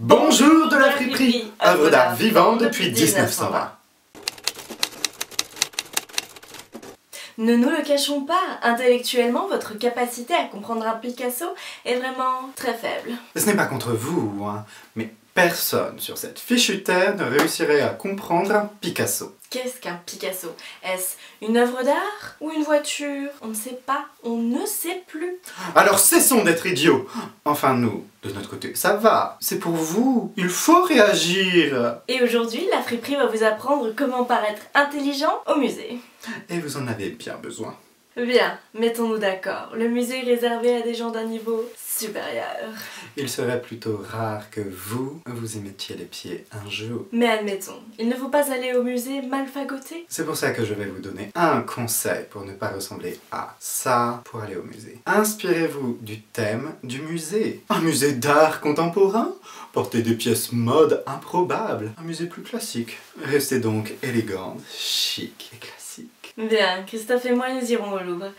Bonjour de la friperie, œuvre d'art vivant depuis 1920. Ne nous le cachons pas, intellectuellement, votre capacité à comprendre un Picasso est vraiment très faible. Ce n'est pas contre vous, hein, mais personne sur cette fichue terre ne réussirait à comprendre un Picasso. Qu'est-ce qu'un Picasso? Est-ce une œuvre d'art ou une voiture? On ne sait pas, on ne sait plus. Alors cessons d'être idiots. Enfin nous, de notre côté, ça va. C'est pour vous, il faut réagir. Et aujourd'hui, la friperie va vous apprendre comment paraître intelligent au musée. Et vous en avez bien besoin. Bien, mettons-nous d'accord. Le musée est réservé à des gens d'un niveau supérieur. Il serait plutôt rare que vous y mettiez les pieds un jour. Mais admettons, il ne faut pas aller au musée mal fagoté. C'est pour ça que je vais vous donner un conseil pour ne pas ressembler à ça pour aller au musée. Inspirez-vous du thème du musée. Un musée d'art contemporain? Portez des pièces mode improbables. Un musée plus classique. Restez donc élégante, chic et classique. Bien, Christophe et moi nous irons au Louvre.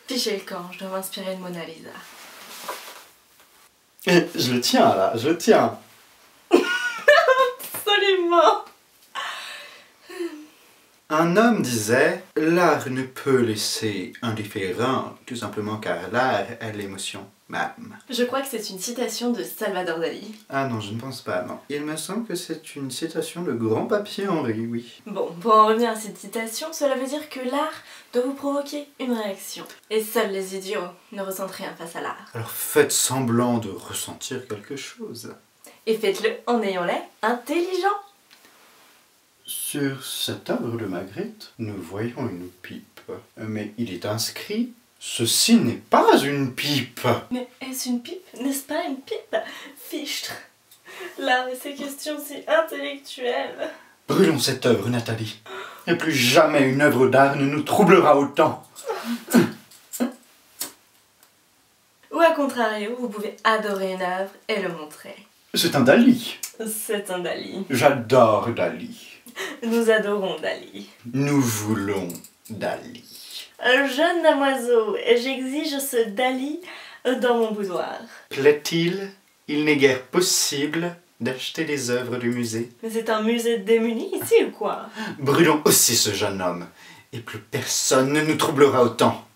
Fichez le camp, je dois m'inspirer de Mona Lisa. Et je le tiens là, je le tiens. Absolument. Un homme disait « L'art ne peut laisser indifférent, tout simplement car l'art est l'émotion même. » Je crois que c'est une citation de Salvador Dali. Ah non, je ne pense pas, non. Il me semble que c'est une citation de Grand Papier Henri, oui. Bon, pour en revenir à cette citation, cela veut dire que l'art doit vous provoquer une réaction. Et seuls les idiots ne ressentent rien face à l'art. Alors faites semblant de ressentir quelque chose. Et faites-le en ayant l'air intelligent. Sur cette œuvre de Magritte, nous voyons une pipe. Mais il est inscrit « Ceci n'est pas une pipe ». Mais est-ce une pipe? N'est-ce pas une pipe? Fichtre. L'art et ces questions si intellectuelles. Brûlons cette œuvre, Nathalie. Et plus jamais une œuvre d'art ne nous troublera autant. Ou à contrario, vous pouvez adorer une œuvre et le montrer. C'est un Dali. C'est un Dali. J'adore Dali. Nous adorons Dali. Nous voulons Dali. Jeune damoiseau, j'exige ce Dali dans mon boudoir. Plaît-il, il n'est guère possible d'acheter les œuvres du musée? Mais c'est un musée de démunis ici ou quoi? Brûlons aussi ce jeune homme, et plus personne ne nous troublera autant.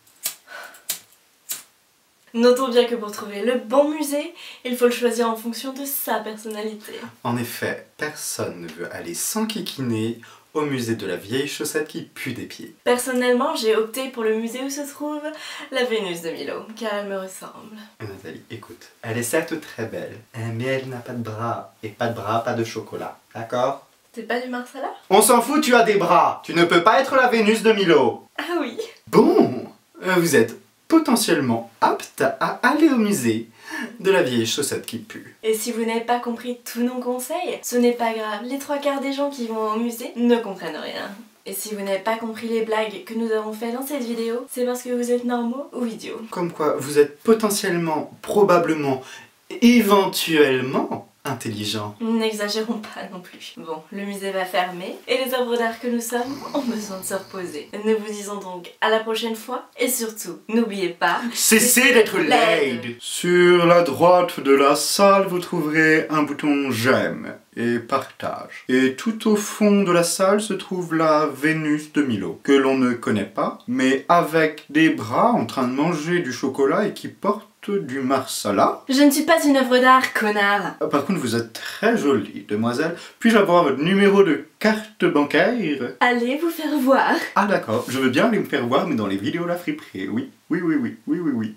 Notons bien que pour trouver le bon musée, il faut le choisir en fonction de sa personnalité. En effet, personne ne veut aller s'enquiquiner au musée de la vieille chaussette qui pue des pieds. Personnellement, j'ai opté pour le musée où se trouve la Vénus de Milo, car elle me ressemble. Nathalie, écoute, elle est certes très belle, mais elle n'a pas de bras. Et pas de bras, pas de chocolat. D'accord? C'est pas du Marsala? On s'en fout, tu as des bras. Tu ne peux pas être la Vénus de Milo. Ah oui. Bon, vous êtes potentiellement apte à aller au musée de la vieille chaussette qui pue. Et si vous n'avez pas compris tous nos conseils, ce n'est pas grave, les 3/4 des gens qui vont au musée ne comprennent rien. Et si vous n'avez pas compris les blagues que nous avons fait dans cette vidéo, c'est parce que vous êtes normaux ou idiots. Comme quoi, vous êtes potentiellement, probablement, éventuellement intelligent. N'exagérons pas non plus. Bon, le musée va fermer et les œuvres d'art que nous sommes ont besoin de se reposer. Nous vous disons donc à la prochaine fois et surtout, n'oubliez pas... Cessez d'être laide. Sur la droite de la salle, vous trouverez un bouton j'aime et partage. Et tout au fond de la salle se trouve la Vénus de Milo, que l'on ne connaît pas, mais avec des bras en train de manger du chocolat et qui porte du Marsala. Je ne suis pas une œuvre d'art, connard. Par contre, vous êtes très jolie, demoiselle. Puis-je avoir votre numéro de carte bancaire? Allez vous faire voir. Ah d'accord, je veux bien aller me faire voir, mais dans les vidéos La Friperie. Oui, oui, oui, oui, oui, oui, oui.